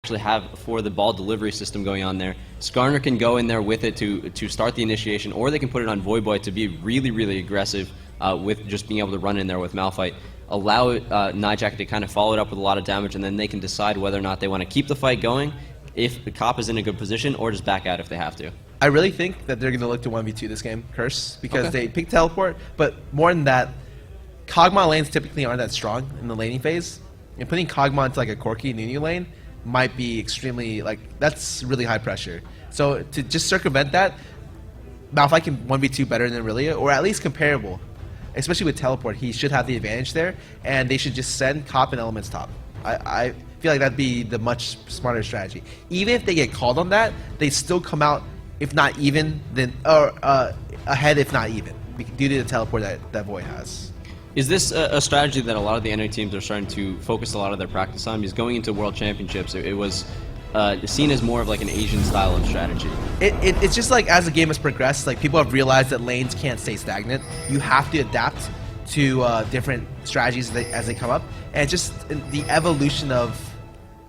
actually have for the ball delivery system going on there. Skarner can go in there with it to start the initiation, or they can put it on Voyboy to be really, really aggressive with just being able to run in there with Malphite. Allow Nyjack to kind of follow it up with a lot of damage, and then they can decide whether or not they want to keep the fight going if the Cop is in a good position, or just back out if they have to. I really think that they're going to look to 1v2 this game, Curse, because they pick teleport, but more than that, Kog'Maw lanes typically aren't that strong in the laning phase, and putting Kog'Maw into like a Corki Nunu lane might be extremely, like, that's really high pressure. So to just circumvent that, Malphite can 1v2 better than Aurelia, or at least comparable. Especially with teleport, he should have the advantage there, and they should just send Cop and Elements top. I feel like that'd be the much smarter strategy. Even if they get called on that, they still come out, if not even, then ahead if not even, due to the teleport that Void has. Is this a strategy that a lot of the NA teams are starting to focus a lot of their practice on? Because going into World Championships, it was seen as more of like an Asian style of strategy. It's just like as the game has progressed, like people have realized that lanes can't stay stagnant. You have to adapt to different strategies as they come up, and just the evolution of,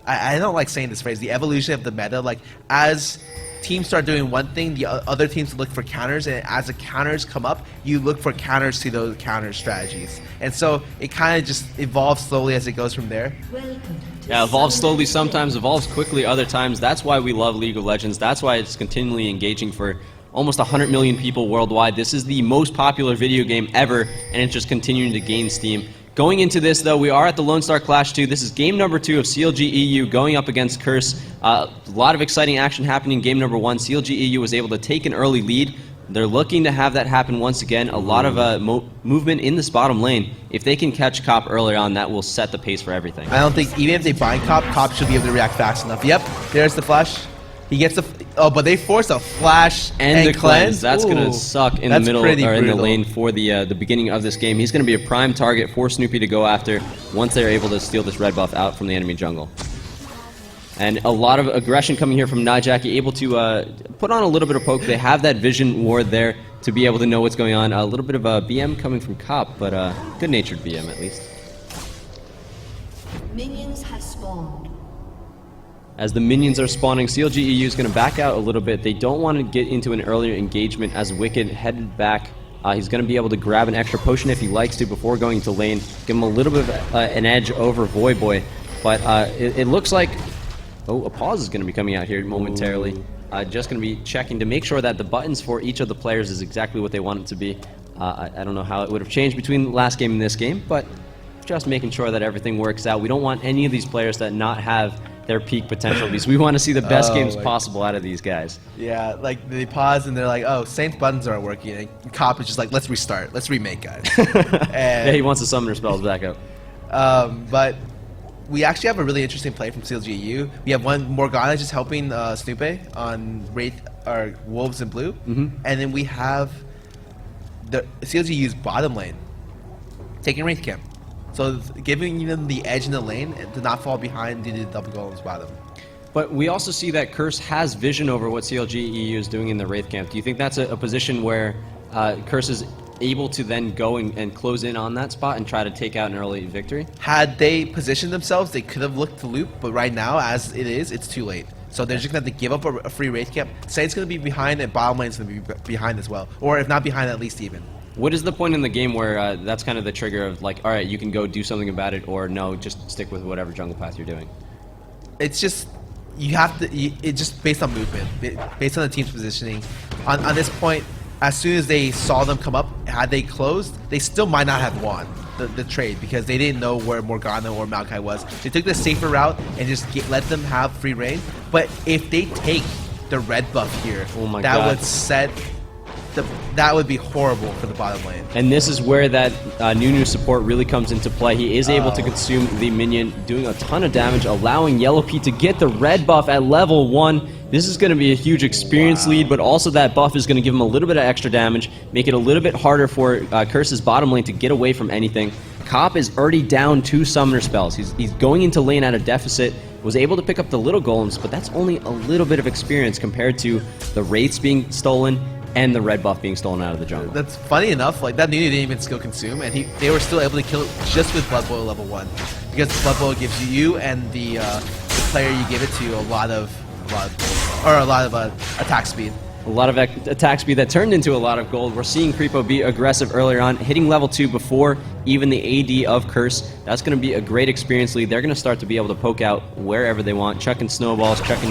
I don't like saying this phrase, the evolution of the meta. Like as teams start doing one thing, the other teams look for counters, and as the counters come up, you look for counters to those counter strategies. And so it kind of just evolves slowly as it goes from there. Yeah, evolves slowly sometimes, evolves quickly other times. That's why we love League of Legends. That's why it's continually engaging for almost 100 million people worldwide. This is the most popular video game ever, and it's just continuing to gain steam. Going into this, though, we are at the Lone Star Clash 2. This is game number 2 of CLG.eu going up against Curse. A lot of exciting action happening in game number 1. CLG.eu was able to take an early lead. They're looking to have that happen once again. A lot of movement in this bottom lane. If they can catch Cop early on, that will set the pace for everything. I don't think, even if they bind Cop, Cop should be able to react fast enough. Yep, there's the flash. He gets the, but they force a flash and the cleanse. That's going to suck in the middle, or in the lane for the beginning of this game. He's going to be a prime target for Snoopy to go after once they're able to steal this red buff out from the enemy jungle. And a lot of aggression coming here from Nyjack, able to put on a little bit of poke. They have that vision ward there to be able to know what's going on. A little bit of a BM coming from Cop, but good-natured BM at least. Minions have spawned. As the minions are spawning, CLG.eu is going to back out a little bit. They don't want to get into an earlier engagement as Wicked headed back. He's going to be able to grab an extra potion if he likes to before going to lane. Give him a little bit of an edge over Voyboy. But it looks like... Oh, a pause is going to be coming out here momentarily. Just going to be checking to make sure that the buttons for each of the players is exactly what they want it to be. I don't know how it would have changed between last game and this game, but just making sure that everything works out. We don't want any of these players to not have their peak potential, because we want to see the best games possible out of these guys. Yeah, like they pause and they're like, oh, Saint's buttons aren't working. And Cop is just like, let's restart, let's remake, guys. Yeah, he wants the summoner spells back up. But we actually have a really interesting play from CLG.eu. We have one Morgana just helping Snoopy on Wraith, or Wolves in blue, and then we have the CLG.eu's bottom lane taking Wraith camp. So giving them the edge in the lane to not fall behind due to the double golems bottom. But we also see that Curse has vision over what CLG.eu is doing in the Wraith camp. Do you think that's a position where Curse is able to then go and close in on that spot and try to take out an early victory? Had they positioned themselves, they could have looked to loop, but right now, as it is, it's too late. So they're just going to have to give up a free Wraith camp. Saint's going to be behind, and bottom lane's going to be behind as well. Or if not behind, at least even. What is the point in the game where that's kind of the trigger of like, all right, you can go do something about it, or no, just stick with whatever jungle path you're doing? It's just, you have to, it's just based on movement, based on the team's positioning. On this point, as soon as they saw them come up, had they closed, they still might not have won the trade, because they didn't know where Morgana or Maokai was. They took the safer route and just let them have free reign. But if they take the red buff here, that would set... that would be horrible for the bottom lane. And this is where that Nunu support really comes into play. He is able to consume the minion, doing a ton of damage, allowing Yellow Pete to get the red buff at level 1. This is going to be a huge experience lead, but also that buff is going to give him a little bit of extra damage, make it a little bit harder for Curse's bottom lane to get away from anything. Cop is already down 2 summoner spells. He's going into lane at a deficit, was able to pick up the little golems, but that's only a little bit of experience compared to the wraiths being stolen and the red buff being stolen out of the jungle. That's funny enough, like that Nunu didn't even skill consume, and they were still able to kill it just with Blood Boil level 1. Because Blood Boil gives you and the player you give it to a lot of attack speed. A lot of attack speed that turned into a lot of gold. We're seeing Creepo be aggressive earlier on, hitting level 2 before even the AD of Curse. That's going to be a great experience lead. They're going to start to be able to poke out wherever they want, chucking snowballs, chucking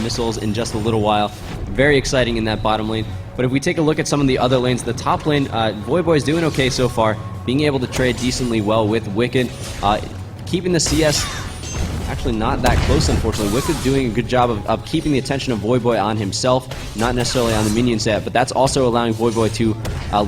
missiles in just a little while. Very exciting in that bottom lane. But if we take a look at some of the other lanes, the top lane, Voyboy is doing okay so far, being able to trade decently well with Wicked, keeping the CS actually not that close, unfortunately. Wicked doing a good job of keeping the attention of Voyboy on himself, not necessarily on the minion set, but that's also allowing Voyboy to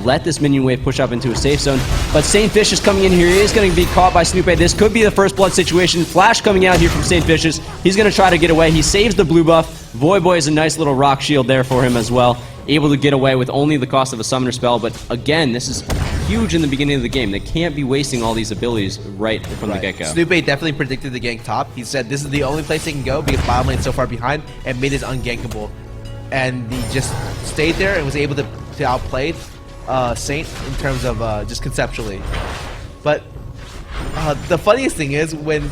let this minion wave push up into a safe zone. But St. Vicious coming in here, he is going to be caught by Snoopy. This could be the first blood situation. Flash coming out here from St. Vicious. He's going to try to get away. He saves the blue buff. Voyboy is a nice little rock shield there for him as well, able to get away with only the cost of a summoner spell. But again, this is huge in the beginning of the game. They can't be wasting all these abilities right from the get-go. Snoopy definitely predicted the gank top. He said this is the only place they can go because bottom lane's so far behind and mid is ungankable. And he just stayed there and was able to outplay Saint in terms of just conceptually. But the funniest thing is when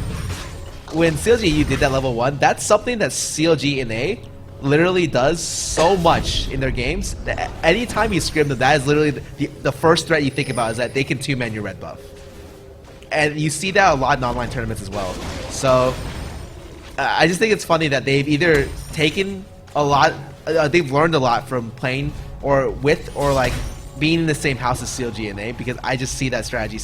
CLG.eu did that level 1, that's something that CLG.na literally does so much in their games. Anytime you scrim them, that is literally the first threat you think about, is that they can 2-man your red buff. And you see that a lot in online tournaments as well. So I just think it's funny that they've either taken a lot, they've learned a lot from playing or with or like being in the same house as CLG.na, because I just see that strategy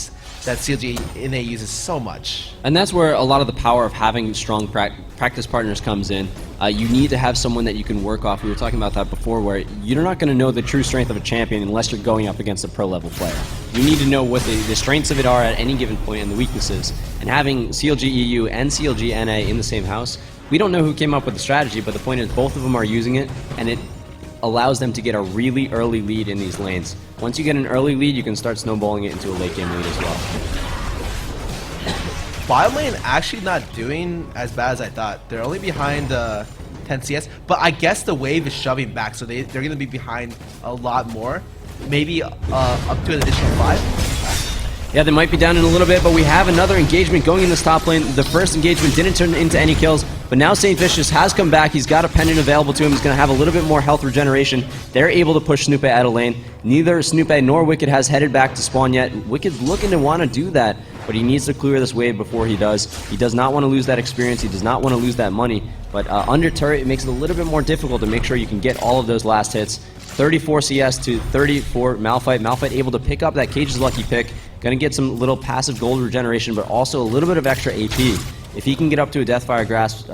that CLG.na uses so much. And that's where a lot of the power of having strong practice partners comes in. You need to have someone that you can work off. We were talking about that before, where you're not going to know the true strength of a champion unless you're going up against a pro-level player. You need to know what the strengths of it are at any given point and the weaknesses. And having CLG.eu and CLG.na in the same house, we don't know who came up with the strategy, but the point is both of them are using it, and it allows them to get a really early lead in these lanes. Once you get an early lead, you can start snowballing it into a late game lead as well. Bottom lane actually not doing as bad as I thought. They're only behind 10 CS, but I guess the wave is shoving back, so they're going to be behind a lot more. Maybe up to an additional 5. Yeah, they might be down in a little bit, but we have another engagement going in this top lane. The first engagement didn't turn into any kills, but now St. Vicious has come back. He's got a pendant available to him. He's going to have a little bit more health regeneration. They're able to push Snoopy out of lane. Neither Snoopy nor Wicked has headed back to spawn yet. Wicked's looking to want to do that, but he needs to clear this wave before he does. He does not want to lose that experience. He does not want to lose that money, but under turret, it makes it a little bit more difficult to make sure you can get all of those last hits. 34 CS to 34 Malphite. Malphite able to pick up that Cage's lucky pick. Going to get some little passive gold regeneration, but also a little bit of extra AP. If he can get up to a Deathfire Grasp,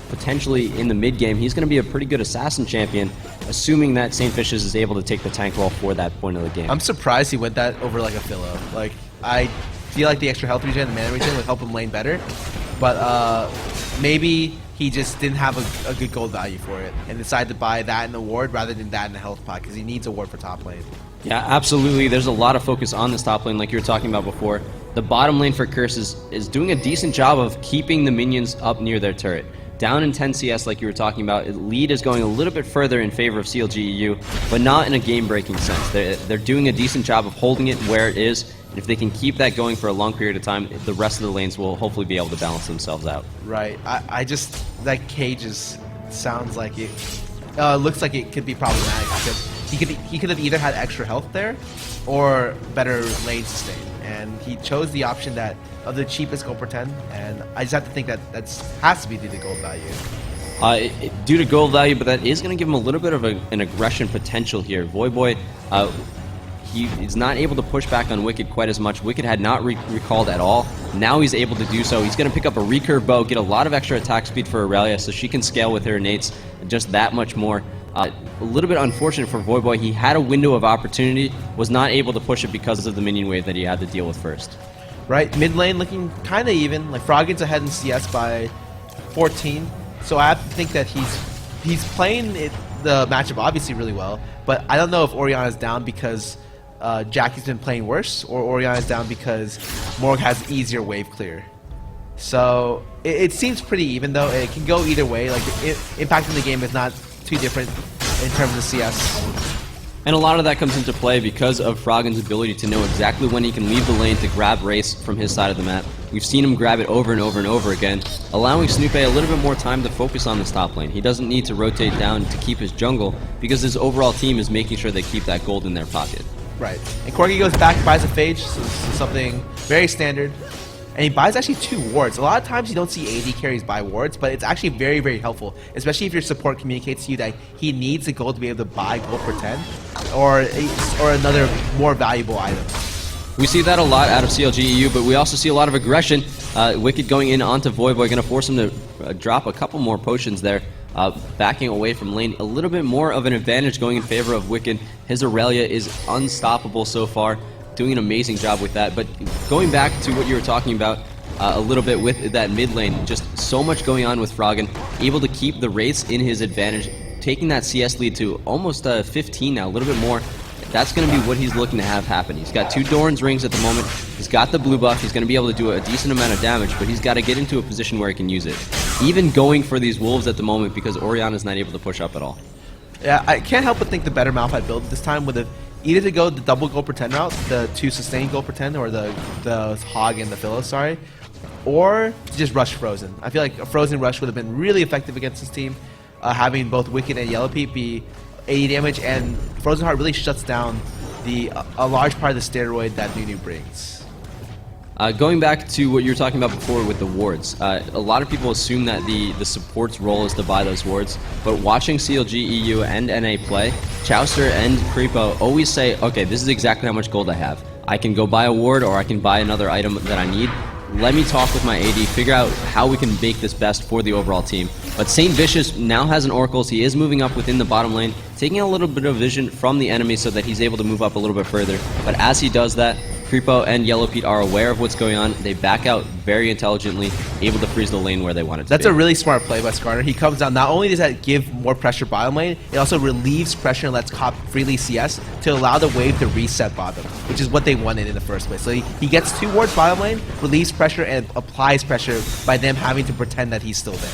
potentially in the mid game, he's going to be a pretty good assassin champion, assuming that St. Vicious is able to take the tank role for that point of the game. I'm surprised he went that over like a Philo. Like, I feel like the extra health regen and mana regen would help him lane better, but maybe he just didn't have a good gold value for it and decided to buy that in the ward rather than that in the health pot, because he needs a ward for top lane. Yeah, absolutely. There's a lot of focus on this top lane, like you were talking about before. The bottom lane for Curse is doing a decent job of keeping the minions up near their turret. Down in 10 CS, like you were talking about, lead is going a little bit further in favor of CLG.eu, but not in a game-breaking sense. They're doing a decent job of holding it where it is, and if they can keep that going for a long period of time, the rest of the lanes will hopefully be able to balance themselves out. Right. I just, that Cage sounds like it, looks like it could be problematic, because he could have either had extra health there or better lane sustain, and he chose the option that of the cheapest gold per 10, and I just have to think that has to be due to gold value. Due to gold value, but that is going to give him a little bit of an aggression potential here. Voyboy, he is not able to push back on Wicked quite as much. Wicked had not recalled at all. Now he's able to do so. He's going to pick up a recurve bow, get a lot of extra attack speed for Aurelia, so she can scale with her innates just that much more. A little bit unfortunate for Voyboy. He had a window of opportunity, was not able to push it because of the minion wave that he had to deal with first. Right, mid lane looking kind of even. Like, Froggen's ahead in CS by 14, so I have to think that he's playing the matchup obviously really well, but I don't know if Orianna's down because Jackie's been playing worse, or Orianna's down because Morg has easier wave clear. So it seems pretty even, though. It can go either way. Like, impacting the game is not too different in terms of CS. And a lot of that comes into play because of Froggen's ability to know exactly when he can leave the lane to grab Race from his side of the map. We've seen him grab it over and over and over again, allowing Snoopy a little bit more time to focus on this top lane. He doesn't need to rotate down to keep his jungle because his overall team is making sure they keep that gold in their pocket. Right. And Corki goes back, buys a Phage, so this is something very standard. And he buys actually 2 wards. A lot of times you don't see AD carries buy wards, but it's actually very, very helpful, especially if your support communicates to you that he needs the gold to be able to buy gold for 10 or another more valuable item. We see that a lot out of CLG.eu, but we also see a lot of aggression. Wicked going in onto Voyboy, going to force him to drop a couple more potions there. Backing away from lane, a little bit more of an advantage going in favor of Wicked. His Aurelia is unstoppable so far, doing an amazing job with that. But going back to what you were talking about a little bit with that mid lane, just so much going on with Froggen, able to keep the Wraiths in his advantage, taking that CS lead to almost 15 now, a little bit more. That's going to be what he's looking to have happen. He's got 2 Doran's rings at the moment. He's got the blue buff. He's going to be able to do a decent amount of damage, but he's got to get into a position where he can use it. Even going for these wolves at the moment because Orianna's not able to push up at all. Yeah, I can't help but think the better Malphite build this time with either to go the double gold pretend route, the 2 sustained gold pretend, or the Hog and the Philo, sorry, or to just rush Frozen. I feel like a Frozen rush would have been really effective against this team, having both Wicked and Yellow Pete be 80 damage, and Frozen Heart really shuts down a large part of the steroid that Nunu brings. Going back to what you were talking about before with the wards, a lot of people assume that the support's role is to buy those wards, but watching CLG.eu and NA play, Chowster and Creepo always say, okay, this is exactly how much gold I have. I can go buy a ward or I can buy another item that I need. Let me talk with my AD, figure out how we can make this best for the overall team. But Saint Vicious now has an Oracles. He is moving up within the bottom lane, taking a little bit of vision from the enemy so that he's able to move up a little bit further. But as he does that, Creepo and Yellow Pete are aware of what's going on. They back out very intelligently, able to freeze the lane where they want it to be. That's a really smart play by Skarner. He comes down. Not only does that give more pressure bottom lane, it also relieves pressure and lets Cop freely CS to allow the wave to reset bottom, which is what they wanted in the first place. So he gets 2 wards bottom lane, relieves pressure, and applies pressure by them having to pretend that he's still there.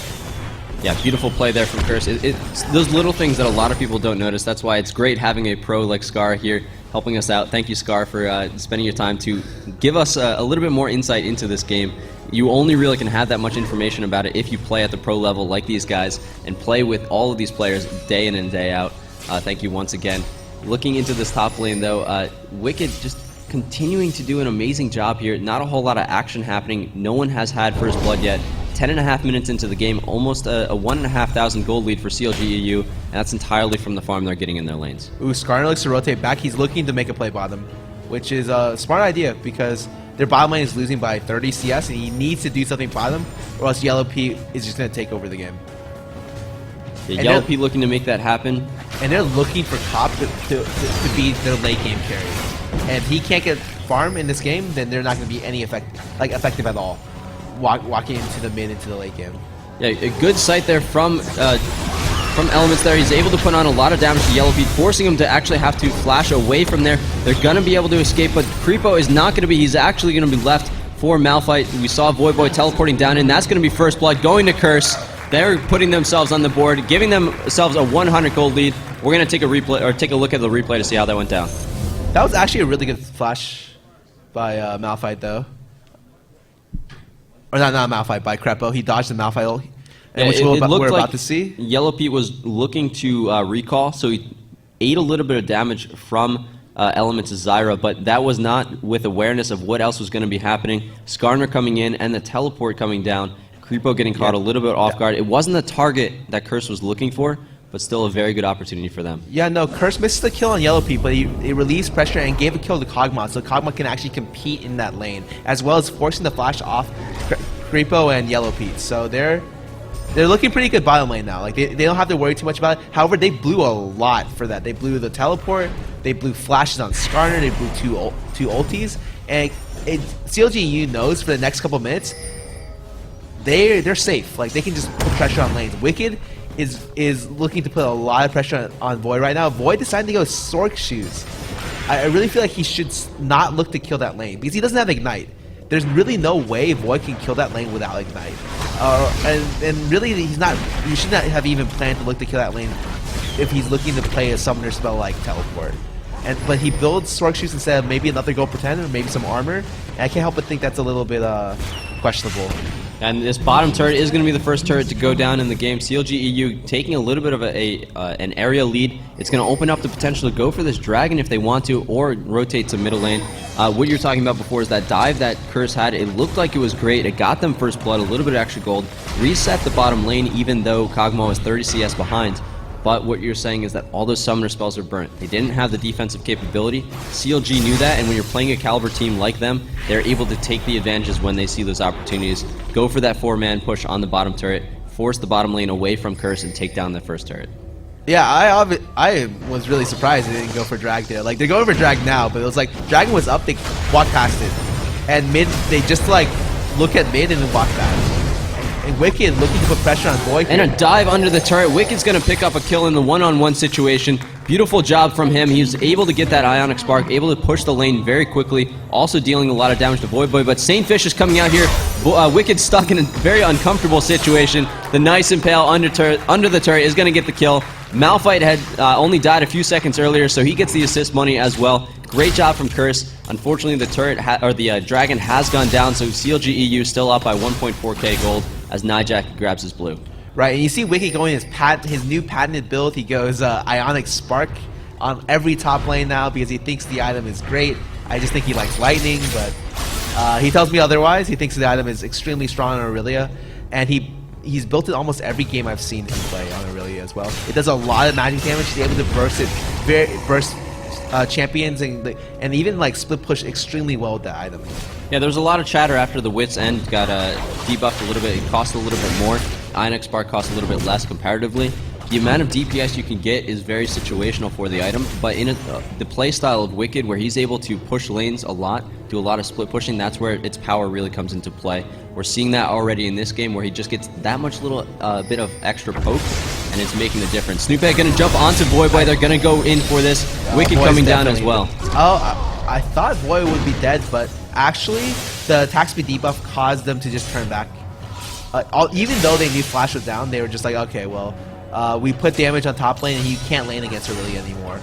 Yeah, beautiful play there from Curse. It's those little things that a lot of people don't notice. That's why it's great having a pro like Scar here helping us out. Thank you, Scar, for spending your time to give us a little bit more insight into this game. You only really can have that much information about it if you play at the pro level like these guys and play with all of these players day in and day out. Thank you once again. Looking into this top lane, though, Wicked just continuing to do an amazing job here. Not a whole lot of action happening. No one has had first blood yet. 10.5 minutes into the game, almost a 1,500 gold lead for CLG.eu, and that's entirely from the farm they're getting in their lanes. Ooh, Skarner looks to rotate back. He's looking to make a play bottom, which is a smart idea because their bottom lane is losing by 30 CS, and he needs to do something bottom, or else Yellow Pete is just going to take over the game. Yeah, Yellow Pete looking to make that happen. And they're looking for Cop to be their late game carry. And if he can't get farm in this game, then they're not going to be any effective at all. Walking into the mid, into the late game. Yeah, a good sight there from Elements there. He's able to put on a lot of damage to Yellow Pete, forcing him to actually have to flash away from there. They're going to be able to escape, but Creepo is not going to be. He's actually going to be left for Malphite. We saw Voyboy teleporting down in. That's going to be first blood going to Curse. They're putting themselves on the board, giving themselves a 100 gold lead. We're going to take a replay or take a look at the replay to see how that went down. That was actually a really good flash by Malphite, though. Or not Malphite, by Crepo. He dodged the Malphite ult, which we're about to see. Yellow Pete was looking to recall, so he ate a little bit of damage from Elements' Zyra, but that was not with awareness of what else was going to be happening. Skarner coming in and the teleport coming down. Creepo getting caught a little bit off guard. It wasn't the target that Curse was looking for, but still a very good opportunity for them. Yeah, no, Curse misses the kill on Yellow Pete, but he relieves pressure and gave a kill to Kog'Maw, so Kog'Maw can actually compete in that lane, as well as forcing the flash off Creepo and Yellow Pete. So they're looking pretty good bottom lane now. Like they don't have to worry too much about it. However, they blew a lot for that. They blew the teleport, they blew flashes on Skarner, they blew two ultis, and CLG.eu knows for the next couple minutes they're safe. Like they can just put pressure on lanes. Wicked is looking to put a lot of pressure on Void right now. Void decided to go Sork Shoes. I really feel like he should not look to kill that lane because he doesn't have Ignite. There's really no way Void can kill that lane without Ignite. And really, he should not have even planned to look to kill that lane if he's looking to play a summoner spell like Teleport. But he builds Sork Shoes instead of maybe another Gold Pretend or maybe some armor. And I can't help but think that's a little bit questionable. And this bottom turret is going to be the first turret to go down in the game. CLG.eu taking a little bit of an area lead. It's going to open up the potential to go for this dragon if they want to, or rotate to middle lane. What you're talking about before is that dive that Curse had. It looked like it was great. It got them first blood, a little bit of extra gold. Reset the bottom lane even though Kog'Maw was 30 CS behind. But what you're saying is that all those summoner spells are burnt. They didn't have the defensive capability. CLG knew that, and when you're playing a caliber team like them, they're able to take the advantages when they see those opportunities. Go for that 4-man push on the bottom turret, force the bottom lane away from Curse, and take down the first turret. Yeah, I was really surprised they didn't go for drag there. Like, they're going for drag now, but it was like dragon was up, they walked past it, and mid they just like look at mid and then walk back. And Wicked looking to put pressure on Boy. And a dive under the turret. Wicked's going to pick up a kill in the one-on-one situation. Beautiful job from him. He was able to get that Ionic Spark, able to push the lane very quickly, also dealing a lot of damage to Voyboy. But Saintfish is coming out here. Wicked stuck in a very uncomfortable situation. The nice impale under the turret is going to get the kill. Malphite had only died a few seconds earlier, so he gets the assist money as well. Great job from Curse. Unfortunately, the turret or the dragon has gone down, so CLG.eu still up by 1.4k gold as Nyjack grabs his blue. Right, and you see Wicked going his new patented build. He goes Ionic Spark on every top lane now because he thinks the item is great. I just think he likes lightning, but he tells me otherwise. He thinks the item is extremely strong on Aurelia, and he's built it almost every game I've seen him play on Aurelia as well. It does a lot of magic damage. He's able to burst champions and even like split push extremely well with that item. Yeah, there was a lot of chatter after the Wit's End got debuffed a little bit. It cost a little bit more. Ionic Spark cost a little bit less comparatively. The amount of DPS you can get is very situational for the item, but in the playstyle of Wicked, where he's able to push lanes a lot, do a lot of split pushing, that's where its power really comes into play. We're seeing that already in this game, where he just gets that much little bit of extra poke, and it's making the difference. Snoophead going to jump onto Voyboy. They're going to go in for this. Wicked coming down as well. Oh, I thought Voy would be dead, but actually the attack speed debuff caused them to just turn back. Even though they knew Flash was down, they were just like, okay, well, we put damage on top lane and he can't lane against Aurelia anymore,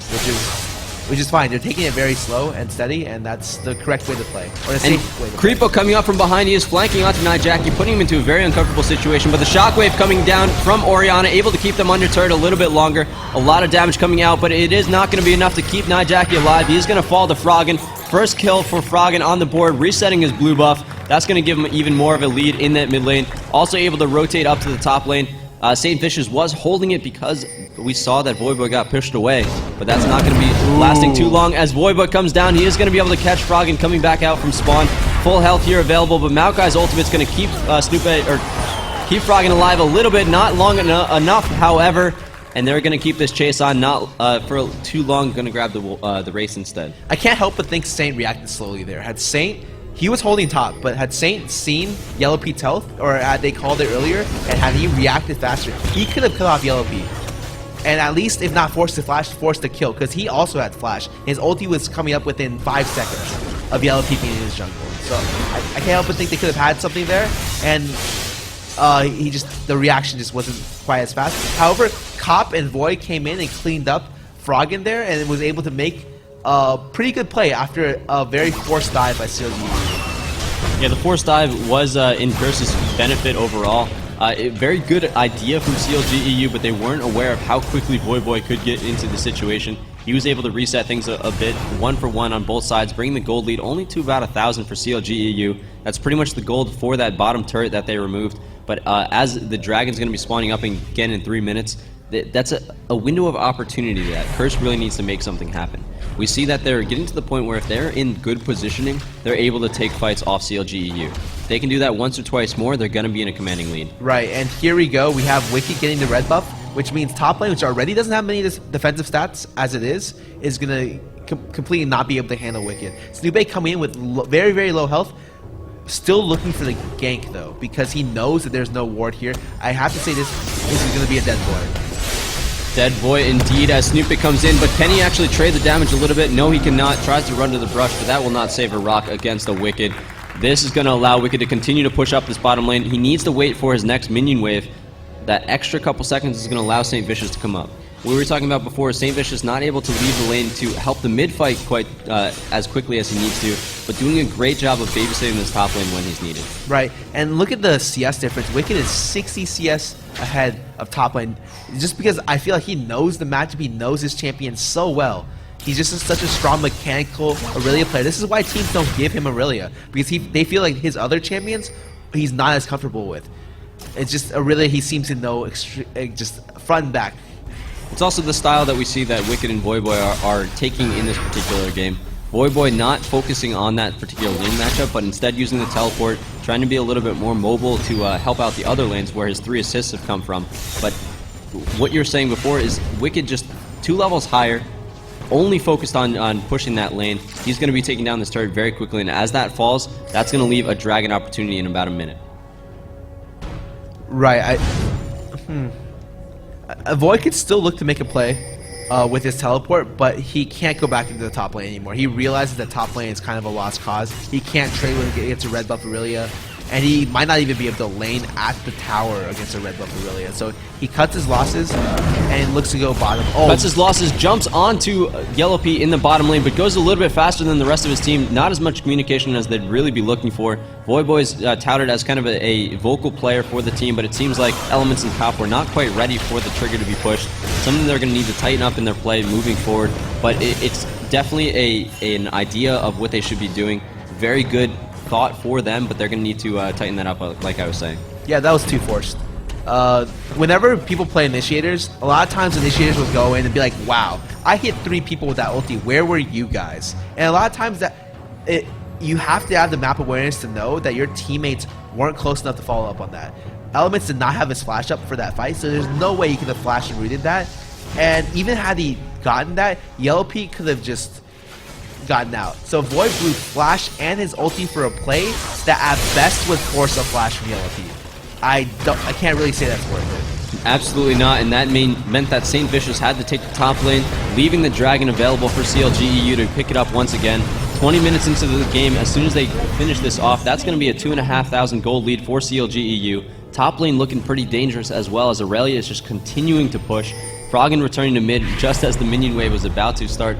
which is fine. They're taking it very slow and steady, and that's the correct way to play, or the safe way to play. Creepo coming up from behind. He is flanking onto Nyjacky, putting him into a very uncomfortable situation, but the shockwave coming down from Orianna, able to keep them under turret a little bit longer. A lot of damage coming out, but it is not going to be enough to keep Nyjacky alive. He is going to fall to Froggen. First kill for Froggen on the board, resetting his blue buff. That's going to give him even more of a lead in that mid lane. Also able to rotate up to the top lane. Saintfishes was holding it because we saw that Voyboy got pushed away, but that's not going to be lasting too long. As Voyboy comes down, he is going to be able to catch Froggen coming back out from spawn. Full health here available, but Maokai's ultimate's going to keep keep Froggen alive a little bit, not long enough, however, and they're going to keep this chase on, not for too long. Going to grab the race instead. I can't help but think Saint reacted slowly there. Had Saint, he was holding top, but had Saint seen Yellow Pete's health, or had they called it earlier, and had he reacted faster, he could have cut off Yellow Pete. And at least, if not forced to flash, forced to kill, because he also had flash. His ulti was coming up within 5 seconds of Yellow Pete being in his jungle. So I can't help but think they could have had something there, and the reaction just wasn't quite as fast. However, Cop and Void came in and cleaned up Froggen there, and was able to make a pretty good play after a very forced dive by CLG. Yeah, the forced dive was in Curse's benefit overall. A very good idea from CLG.eu, but they weren't aware of how quickly Voyboy could get into the situation. He was able to reset things a bit, 1-for-1 on both sides, bringing the gold lead only to about 1,000 for CLG.eu. That's pretty much the gold for that bottom turret that they removed. But as the Dragon's going to be spawning up again in 3 minutes, that's a window of opportunity that Curse really needs to make something happen. We see that they're getting to the point where if they're in good positioning, they're able to take fights off CLG.eu. If they can do that once or twice more, they're going to be in a commanding lead. Right, and here we go. We have Wicked getting the red buff, which means top lane, which already doesn't have many defensive stats as it is going to completely not be able to handle Wicked. Snoopay coming in with very, very low health. Still looking for the gank, though, because he knows that there's no ward here. I have to say this is going to be a dead boy. Dead boy indeed as Snoopy comes in, but can he actually trade the damage a little bit? No, he cannot. Tries to run to the brush, but that will not save a rock against the Wicked. This is going to allow Wicked to continue to push up this bottom lane. He needs to wait for his next minion wave. That extra couple seconds is going to allow St. Vicious to come up. we were talking about before, St. Vicious not able to leave the lane to help the mid fight quite as quickly as he needs to, but doing a great job of babysitting this top lane when he's needed. Right, and look at the CS difference. Wicked is 60 CS ahead of top lane, just because I feel like he knows the matchup, he knows his champion so well. He's just such a strong mechanical Aurelia player. This is why teams don't give him Aurelia, because they feel like his other champions he's not as comfortable with. It's just Aurelia he seems to know just front and back. It's also the style that we see that Wicked and Voyboy are taking in this particular game. Voyboy not focusing on that particular lane matchup, but instead using the teleport, trying to be a little bit more mobile to help out the other lanes where his 3 assists have come from. But what you're saying before is Wicked just 2 levels higher, only focused on pushing that lane. He's going to be taking down this turret very quickly, and as that falls, that's going to leave a dragon opportunity in about a minute. Right, Void could still look to make a play with his teleport, but he can't go back into the top lane anymore. He realizes that top lane is kind of a lost cause. He can't trade when he gets a red buff Aurelia, and he might not even be able to lane at the tower against a red buff Aurelia. So he cuts his losses and looks to go bottom. Cuts his losses, jumps onto Yellow P in the bottom lane, but goes a little bit faster than the rest of his team. Not as much communication as they'd really be looking for. Voyboy's touted as kind of a vocal player for the team, but it seems like Elements and Cop were not quite ready for the trigger to be pushed. Something they're going to need to tighten up in their play moving forward, but it's definitely an idea of what they should be doing. Very good thought for them, but they're going to need to tighten that up, like I was saying. Yeah, that was too forced. Whenever people play Initiators, a lot of times Initiators will go in and be like, wow, I hit 3 people with that ulti, where were you guys? And a lot of times you have to have the map awareness to know that your teammates weren't close enough to follow up on that. Elements did not have his flash up for that fight, so there's no way he could have flashed and rooted that. And even had he gotten that, Yellow P could have just gotten out. So Void blew flash and his ulti for a play that at best would force a flash from Yellow P. I can't really say that's worth it. Absolutely not, and that meant that St. Vicious had to take the top lane, leaving the dragon available for CLG.eu to pick it up once again. 20 minutes into the game, as soon as they finish this off, that's going to be a 2,500 gold lead for CLG.eu. Top lane looking pretty dangerous as well, as Aurelia is just continuing to push. Froggen returning to mid just as the minion wave was about to start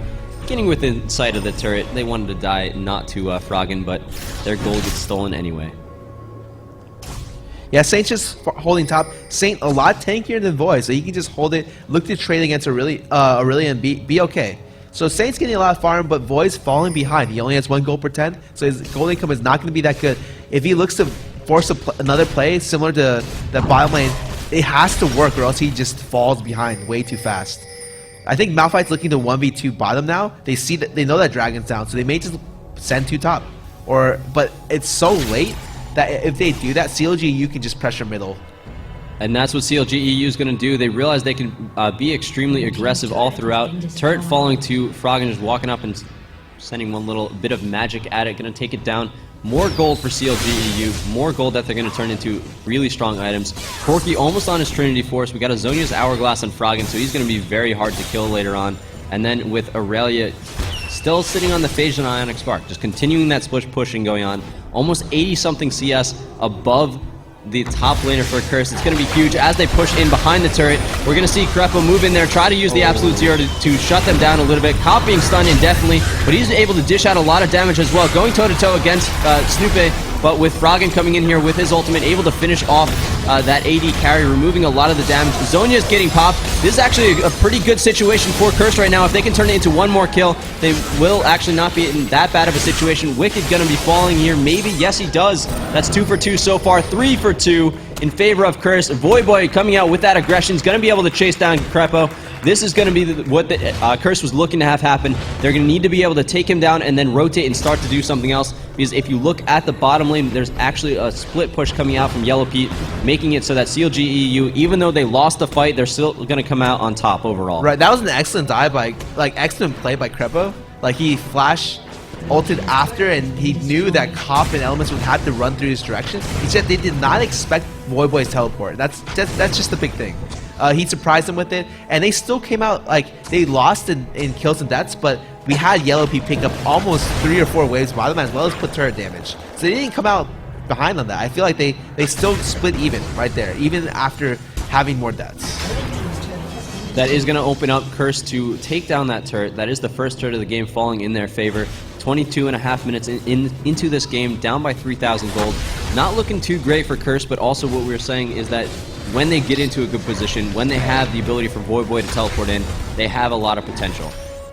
getting within sight of the turret. They wanted to die, not to Froggen, but their gold gets stolen anyway. Yeah, Saint's just holding top. Saint a lot tankier than Void, so he can just hold it, look to trade against Aurelia and be okay. So Saint's getting a lot of farm, but Void's falling behind. He only has 1 gold per 10, so his gold income is not going to be that good. If he looks to force another play similar to the bottom lane, it has to work, or else he just falls behind way too fast. I think Malphite's looking to 1v2 bottom now. They see that they know that Dragon's down, so they may just send 2 top. But it's so late that if they do that, CLG.eu can just pressure middle. And that's what CLG.eu is going to do. They realize they can be extremely aggressive all throughout. Turret falling to Froggen, just walking up and sending one little bit of magic at it. Going to take it down. More gold for CLG.eu. More gold that they're going to turn into really strong items. Corki almost on his Trinity Force. We got a Zhonya's Hourglass on Froggen, so he's going to be very hard to kill later on. And then with Aurelia still sitting on the Phage and Ionic Spark, just continuing that splish pushing going on. Almost 80-something CS above the top laner for Curse. It's going to be huge as they push in behind the turret. We're going to see Krepo move in there, try to use the Absolute Zero to shut them down a little bit. Cop being stunned indefinitely, but he's able to dish out a lot of damage as well, going toe-to-toe against Snoopé, but with Froggen coming in here with his ultimate, able to finish off that AD carry, removing a lot of the damage. Zhonya's getting popped. This is actually a pretty good situation for Curse right now. If they can turn it into 1 more kill, they will actually not be in that bad of a situation. Wicked gonna be falling here. Maybe, yes he does. That's 2 for 2 so far, 3 for 2 in favor of Curse. Voyboy coming out with that aggression is gonna be able to chase down Krepo. This is going to be what the Curse was looking to have happen. They're going to need to be able to take him down and then rotate and start to do something else. Because if you look at the bottom lane, there's actually a split push coming out from Yellow Pete, making it so that CLG.eu, even though they lost the fight, they're still going to come out on top overall. Right, that was an excellent dive by, excellent play by Krepo. Like, he flash ulted after, and he knew that Cop and Elements would have to run through his direction. He said they did not expect Voyboy's teleport. That's just the big thing. He surprised them with it, and they still came out, they lost in kills and deaths, but we had Yellow P pick up almost 3 or 4 waves bottom as well as put turret damage. So they didn't come out behind on that. I feel like they still split even right there, even after having more deaths. That is going to open up Curse to take down that turret. That is the first turret of the game falling in their favor. 22.5 minutes into this game, down by 3,000 gold. Not looking too great for Curse, but also what we were saying is that when they get into a good position, when they have the ability for Voyboy to teleport in, they have a lot of potential.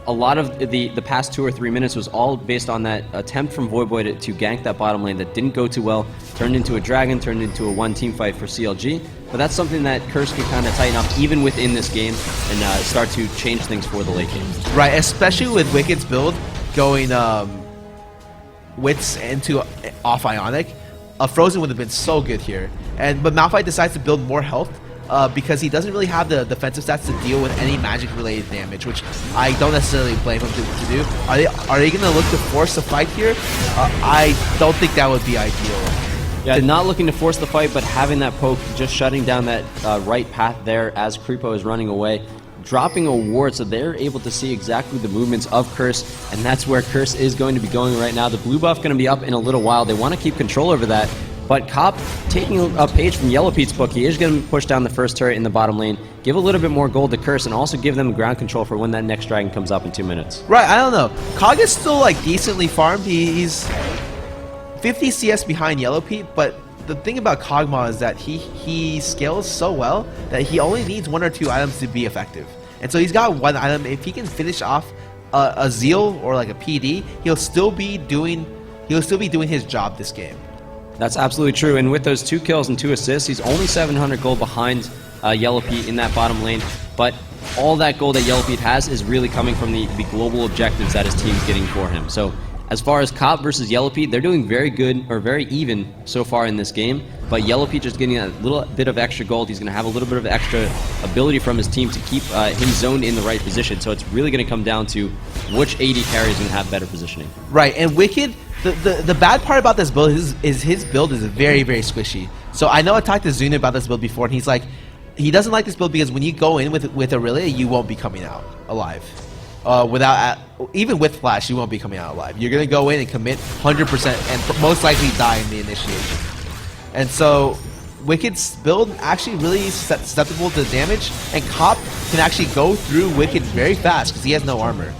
A lot of the past 2 or 3 minutes was all based on that attempt from Voyboy to gank that bottom lane that didn't go too well, turned into a dragon, turned into a one-team fight for CLG. But that's something that Curse can kind of tighten up even within this game and start to change things for the late game. Right, especially with Wicked's build going Wits into off Ionic. Frozen would have been so good here. But Malphite decides to build more health because he doesn't really have the defensive stats to deal with any magic-related damage, which I don't necessarily blame him to do. Are they going to look to force a fight here? I don't think that would be ideal. Yeah, not looking to force the fight, but having that poke, just shutting down that right path there as Creepo is running away, dropping a ward so they're able to see exactly the movements of Curse, and that's where Curse is going to be going right now. The blue buff going to be up in a little while. They want to keep control over that, but Cop, taking a page from Yellow Pete's book, he is going to push down the first turret in the bottom lane, give a little bit more gold to Curse, and also give them ground control for when that next dragon comes up in 2 minutes. Right, I don't know. Cog is still like decently farmed. He's 50 CS behind Yellow Pete, but the thing about Kog'Maw is that he scales so well that he only needs 1 or 2 items to be effective. And so he's got 1 item. If he can finish off a Zeal or like a PD, he'll still be doing his job this game. That's absolutely true. And with those 2 kills and 2 assists, he's only 700 gold behind Yellow Pete in that bottom lane. But all that gold that Yellow Pete has is really coming from the global objectives that his team's getting for him. So as far as Cop versus Yellow Pete, they're doing very good, or very even so far in this game, but Yellow Pete just getting a little bit of extra gold. He's going to have a little bit of extra ability from his team to keep him zoned in the right position, so it's really going to come down to which AD carry is going to have better positioning. Right, and Wicked, the bad part about this build is his build is very, very squishy. So I know I talked to Zuna about this build before, and he's like, he doesn't like this build because when you go in with Aurelia, you won't be coming out alive. Even with Flash, you won't be coming out alive. You're gonna go in and commit 100% and most likely die in the initiation. And so, Wicked's build actually really susceptible to damage, and Cop can actually go through Wicked very fast because he has no armor.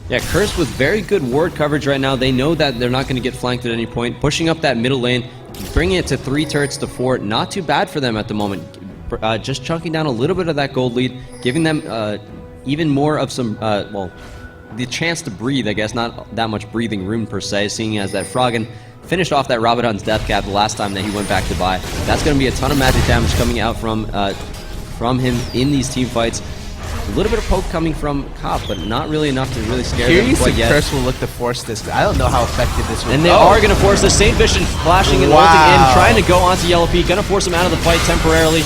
Yeah, Curse with very good ward coverage right now. They know that they're not going to get flanked at any point. Pushing up that middle lane, bringing it to 3 turrets to 4. Not too bad for them at the moment. Just chunking down a little bit of that gold lead, giving them even more of some, well, the chance to breathe, I guess. Not that much breathing room per se, seeing as that Froggen finished off that Rabadon's death cap the last time that he went back to buy. That's going to be a ton of magic damage coming out from him in these team fights. A little bit of poke coming from Cop, but not really enough to really scare them quite yet. Curse will look to force this. I don't know how effective this will be. And they are going to force this. Saint Vision flashing and ulting in, trying to go onto Yellow Pete. Going to force him out of the fight temporarily.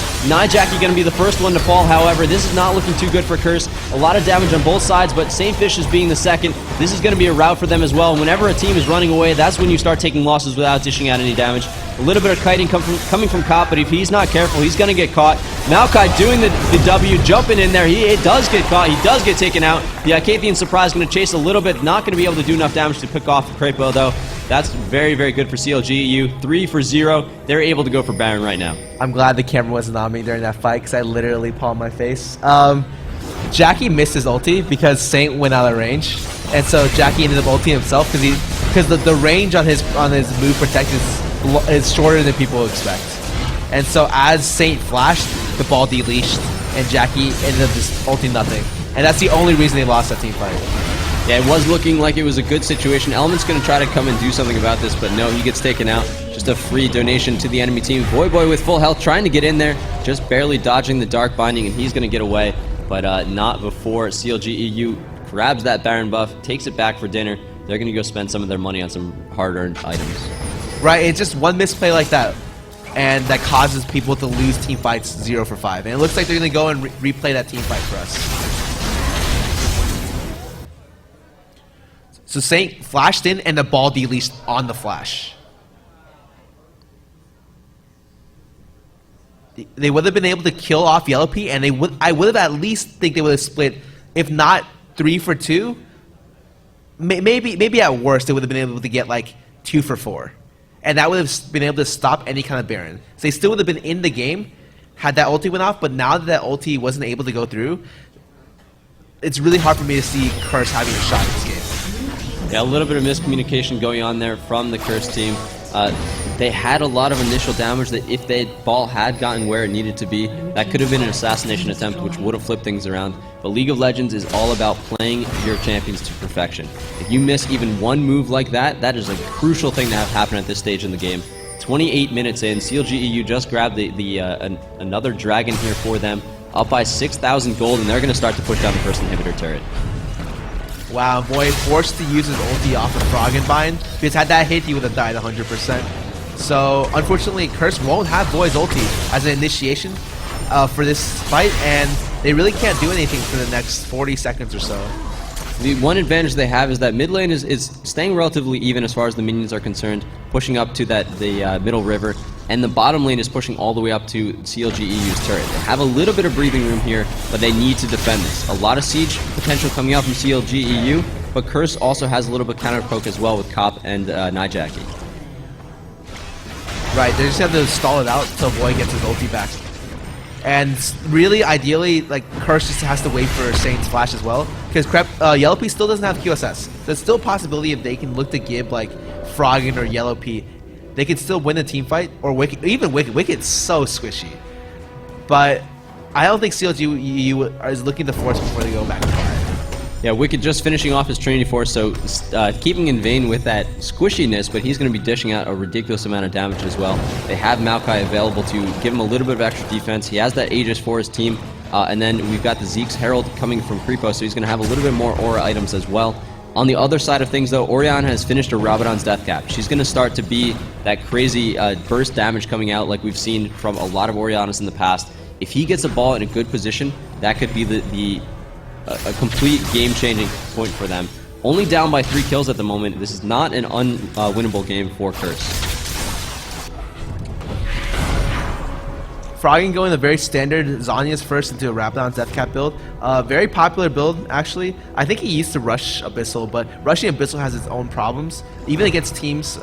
Jackie going to be the first one to fall, however. This is not looking too good for Curse. A lot of damage on both sides, but Saint Fish is being the second. This is going to be a rout for them as well. Whenever a team is running away, that's when you start taking losses without dishing out any damage. A little bit of kiting coming from Cop, but if he's not careful, he's going to get caught. Maokai doing the W, jumping in there. He does get caught. He does get taken out. The Icathian Surprise going to chase a little bit. Not going to be able to do enough damage to pick off the Creepo, though. That's very, very good for CLG.eu. 3 for 0. They're able to go for Baron right now. I'm glad the camera wasn't on me during that fight because I literally palmed my face. Jackie missed his ulti because Saint went out of range, and so Jackie ended up ulting himself because the range on his move protect is shorter than people expect. And so as Saint flashed, the ball deleashed, and Jackie ended up just ulting nothing. And that's the only reason they lost that team fight. Yeah, it was looking like it was a good situation. Element's going to try to come and do something about this, but no, he gets taken out. Just a free donation to the enemy team. Voyboy with full health, trying to get in there, just barely dodging the Dark Binding, and he's going to get away. But not before CLG.eu grabs that Baron buff, takes it back for dinner. They're going to go spend some of their money on some hard-earned items. Right, it's just one misplay like that, and that causes people to lose team fights 0 for 5. And it looks like they're going to go and replay that team fight for us. So Saint flashed in, and the ball deleased on the flash. They would have been able to kill off Yellow Pete, and I would have at least think they would have split, if not 3 for 2, maybe at worst they would have been able to get like 2 for 4. And that would have been able to stop any kind of Baron. So they still would have been in the game, had that ulti went off, but now that ulti wasn't able to go through, it's really hard for me to see Curse having a shot in this game. Yeah, a little bit of miscommunication going on there from the Curse team. They had a lot of initial damage that if the ball had gotten where it needed to be, that could have been an assassination attempt, which would have flipped things around. But League of Legends is all about playing your champions to perfection. If you miss even one move like that, that is a crucial thing to have happen at this stage in the game. 28 minutes in, CLG.eu just grabbed another dragon here for them, up by 6,000 gold, and they're going to start to push down the first inhibitor turret. Wow, boy, forced to use his ulti off of Froggenbind. If he had that hit, he would have died 100%. So, unfortunately, Curse won't have Boy's ulti as an initiation for this fight, and they really can't do anything for the next 40 seconds or so. The one advantage they have is that mid lane is staying relatively even as far as the minions are concerned, pushing up to the middle river, and the bottom lane is pushing all the way up to CLG.eu's turret. They have a little bit of breathing room here, but they need to defend this. A lot of siege potential coming out from CLG.eu, but Curse also has a little bit counter poke as well with Cop and Nijaki. Right, they just have to stall it out until Boy gets his ulti back. And really, ideally, like, Curse just has to wait for Saint's flash as well, because Yellow P still doesn't have QSS. There's still a possibility if they can look to give, like, Froggen or Yellow P, they can still win a team fight, or Wicked, even Wicked. Wicked's so squishy. But I don't think CLG.eu is looking to force before they go back to fire. Yeah, Wicked just finishing off his Trinity Force, so keeping in vein with that squishiness, but he's going to be dishing out a ridiculous amount of damage as well. They have Maokai available to give him a little bit of extra defense. He has that Aegis for his team, and then we've got the Zeke's Herald coming from Creepo, so he's going to have a little bit more aura items as well. On the other side of things, though, Orianna has finished her Rabadon's Death Cap. She's going to start to be that crazy burst damage coming out like we've seen from a lot of Oriannas in the past. If he gets a ball in a good position, that could be a complete game-changing point for them. Only down by 3 kills at the moment. This is not an unwinnable game for Curse. Froggen going a very standard Zhonya's first into a Rabadon's Death Cap build. Very popular build, actually. I think he used to rush Abyssal, but rushing Abyssal has its own problems. Even against teams,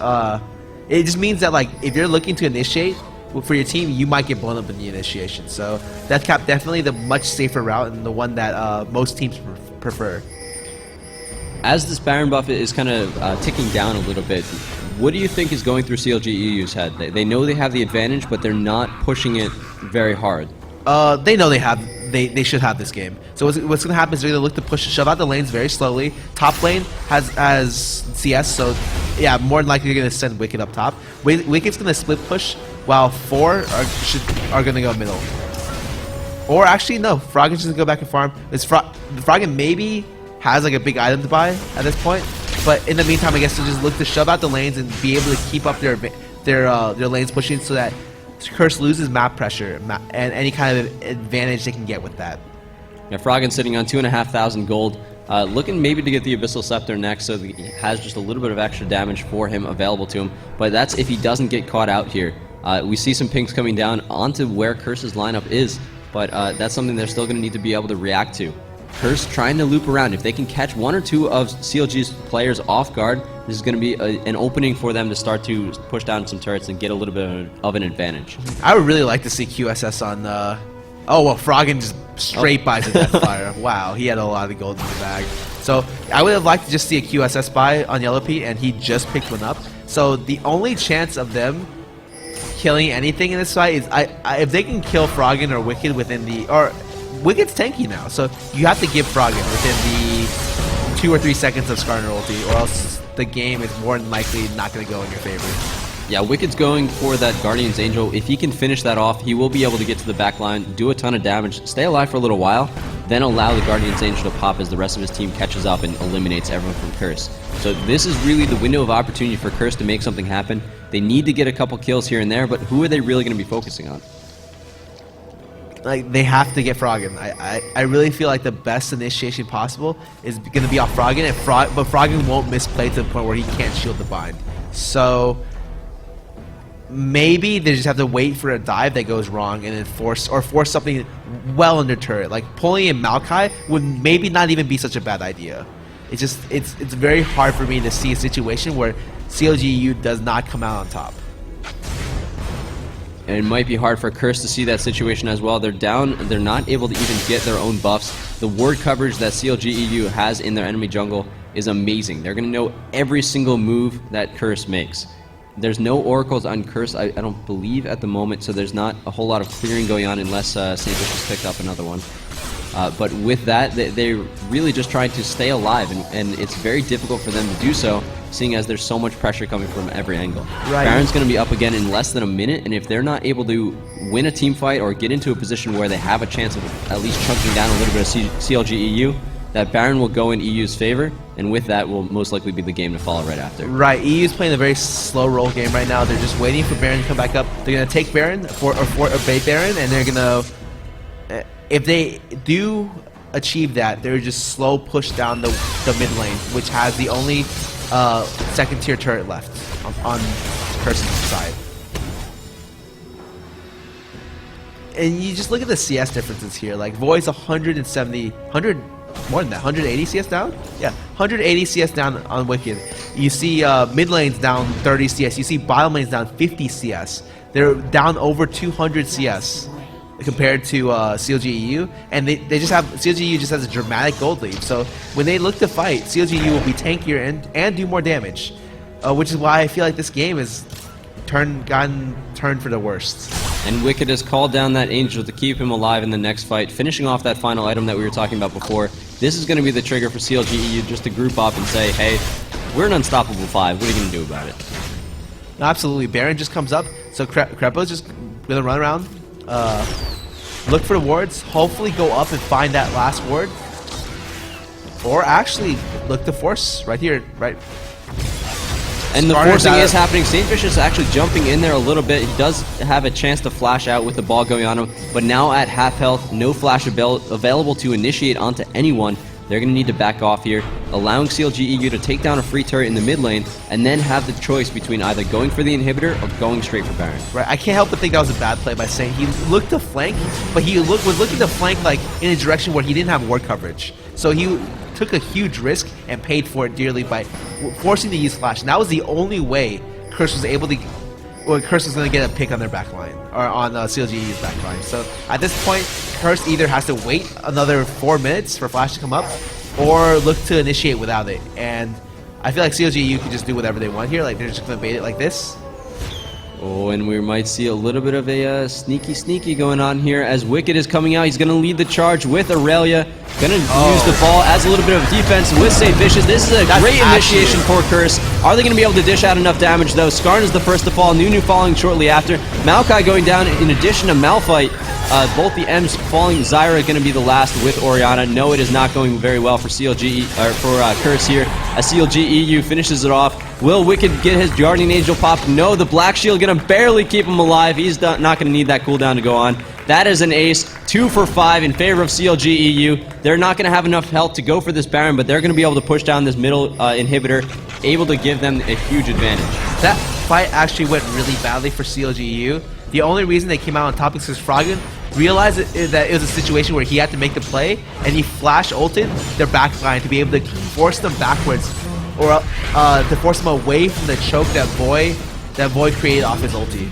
it just means that, like, if you're looking to initiate for your team, you might get blown up in the initiation. So Death Cap definitely the much safer route and the one that most teams prefer. As this Baron buff is kind of ticking down a little bit, what do you think is going through CLG.eu's head? They know they have the advantage, but they're not pushing it very hard. They know they should have this game. So what's going to happen is they're going to look to shove out the lanes very slowly. Top lane has CS, so yeah, more than likely you're going to send Wicked up top. Wicked's going to split push, while 4 are going to go middle. Or actually, no, Froggen's just going to go back and farm. Froggen maybe has like a big item to buy at this point, but in the meantime, I guess they'll just look to shove out the lanes and be able to keep up their lanes pushing so that Curse loses map pressure and any kind of advantage they can get with that. Yeah, Froggen sitting on 2,500 gold. Looking maybe to get the Abyssal Scepter next so that he has just a little bit of extra damage for him available to him, but that's if he doesn't get caught out here. We see some pings coming down onto where Curse's lineup is, but that's something they're still going to need to be able to react to. Curse trying to loop around. If they can catch 1 or 2 of CLG's players off guard, this is going to be an opening for them to start to push down some turrets and get a little bit of an advantage. I would really like to see QSS on... oh, well, Froggen just straight buys a Deathfire. Wow, he had a lot of gold in the bag. So I would have liked to just see a QSS buy on Yellow P, and he just picked one up. So the only chance of them killing anything in this fight is if they can kill Froggen or Wicked within the... or Wicked's tanky now, so you have to give Froggen within the 2 or 3 seconds of Skarner ulti, or else the game is more than likely not going to go in your favor. Yeah, Wicked's going for that Guardian's Angel. If he can finish that off, he will be able to get to the back line, do a ton of damage, stay alive for a little while, then allow the Guardian's Angel to pop as the rest of his team catches up and eliminates everyone from Curse. So this is really the window of opportunity for Curse to make something happen. They need to get a couple kills here and there, but who are they really going to be focusing on? Like, they have to get Froggen. I really feel like the best initiation possible is going to be off Froggen, but Froggen won't misplay to the point where he can't shield the bind. So maybe they just have to wait for a dive that goes wrong and then force something well under turret. Like pulling in Maokai would maybe not even be such a bad idea. It's just it's very hard for me to see a situation where CLG.eu does not come out on top. And it might be hard for Curse to see that situation as well. They're down. They're not able to even get their own buffs. The ward coverage that CLG.eu has in their enemy jungle is amazing. They're going to know every single move that Curse makes. There's no oracles on Curse, I don't believe, at the moment, so there's not a whole lot of clearing going on unless St. Vicious picked up another one. But with that, they're really just trying to stay alive, and it's very difficult for them to do so, seeing as there's so much pressure coming from every angle. Right. Baron's going to be up again in less than a minute, and if they're not able to win a team fight or get into a position where they have a chance of at least chunking down a little bit of CLG.eu, that Baron will go in EU's favor, and with that will most likely be the game to follow right after. Right, EU's playing a very slow roll game right now. They're just waiting for Baron to come back up. They're going to take Baron, or bait Baron, and they're going to... If they do achieve that, they're just slow push down the mid lane, which has the only second tier turret left on Curse's side. And you just look at the CS differences here. Like Void's 170, more than that, 180 CS down? Yeah, 180 CS down on Wicked. You see mid lane's down 30 CS. You see bottom lane's down 50 CS. They're down over 200 CS compared to CLG.eu, and they just have, CLG.eu just has a dramatic gold lead. So when they look to fight, CLG.eu will be tankier and do more damage, which is why I feel like this game is gotten turned for the worst. And Wicked has called down that Angel to keep him alive in the next fight, finishing off that final item that we were talking about before. This is going to be the trigger for CLG.eu just to group up and say, hey, we're an unstoppable 5. What are you going to do about it? Absolutely. Baron just comes up, so Crepo's just going to run around, look for the wards, hopefully go up and find that last ward, or actually look to force right here, right? And the forcing is happening. St. Vicious is actually jumping in there a little bit. He does have a chance to flash out with the ball going on him, but now at half health, no flash available to initiate onto anyone. They're going to need to back off here, allowing CLG.eu to take down a free turret in the mid lane, and then have the choice between either going for the inhibitor or going straight for Baron. Right, I can't help but think that was a bad play by saying he looked to flank, but he was looking to flank like in a direction where he didn't have ward coverage. So he took a huge risk and paid for it dearly by forcing to use flash. And that was the only way Curse was able to, well, Curse was going to get a pick on their backline, or on CLG.eu's backline. So at this point, Curse either has to wait another 4 minutes for flash to come up, or look to initiate without it. And I feel like CLG.eu can just do whatever they want here. Like they're just going to bait it like this. Oh, and we might see a little bit of a sneaky going on here as Wicked is coming out. He's going to lead the charge with Aurelia. Going to use the ball as a little bit of defense with St. Vicious. This is a great initiation for Curse. Are they going to be able to dish out enough damage, though? Skarn is the first to fall. Nunu following shortly after. Maokai going down in addition to Malphite. Both the M's falling. Zyra going to be the last with Orianna. No, it is not going very well for Curse here. As CLG.eu finishes it off. Will Wicked get his Guardian Angel popped? No, the Black Shield going to barely keep him alive. He's not going to need that cooldown to go on. That is an ace. 2 for 5 in favor of CLG.eu. They're not going to have enough health to go for this Baron, but they're going to be able to push down this middle inhibitor, able to give them a huge advantage. That fight actually went really badly for CLG.eu. The only reason they came out on top is because Froggen realized that it was a situation where he had to make the play, and he flash ulted their backline to be able to force them backwards, or to force them away from the choke that Void created off his ulti.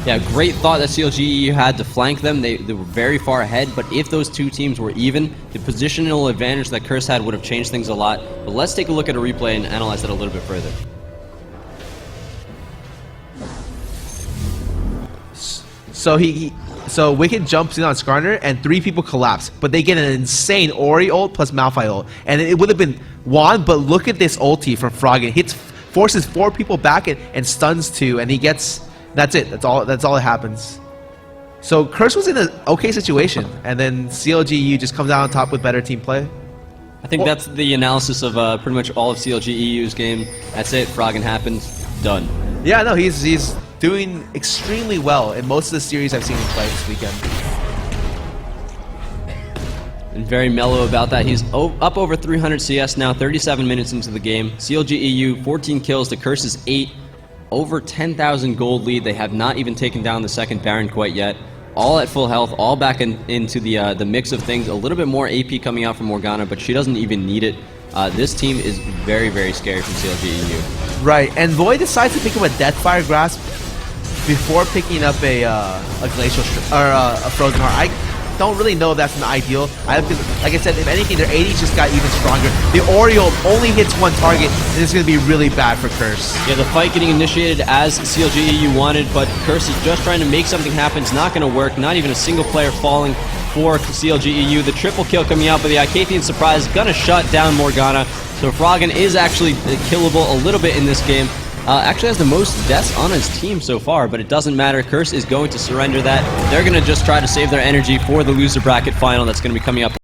Yeah, great thought that CLG.eu had to flank them. They were very far ahead, but if those two teams were even, the positional advantage that Curse had would have changed things a lot. But let's take a look at a replay and analyze that a little bit further. So Wicked jumps in on Skarner, and 3 people collapse, but they get an insane Ori ult plus Malphite ult, and it would have been Juan. But look at this ulti from Froggen. Forces 4 people back and stuns 2, and he gets. That's it. That's all that happens. So Curse was in an okay situation, and then CLG.eu just comes out on top with better team play. I think that's the analysis of pretty much all of CLG.eu's game. That's it. Froggen happened. Done. Yeah, no, he's doing extremely well in most of the series I've seen him play this weekend. And very mellow about that. He's up over 300 CS now, 37 minutes into the game. CLG.eu, 14 kills to Curse's 8. Over 10,000 gold lead. They have not even taken down the second Baron quite yet. All at full health, all back into the mix of things. A little bit more AP coming out from Morgana, but she doesn't even need it. This team is very scary from CLG.eu. Right, and Void decides to pick up a Deathfire Grasp before picking up a glacial or a frozen heart. I don't really know if that's an ideal. Like I said, if anything, their 80s just got even stronger. The Oriole only hits one target, and it's going to be really bad for Curse. Yeah, the fight getting initiated as CLG.eu wanted, but Curse is just trying to make something happen. It's not going to work. Not even a single player falling for CLG.eu. The triple kill coming out, but the Icathian Surprise going to shut down Morgana. So Froggen is actually killable a little bit in this game. Actually has the most deaths on his team so far, but it doesn't matter. Curse is going to surrender that. They're going to just try to save their energy for the loser bracket final that's going to be coming up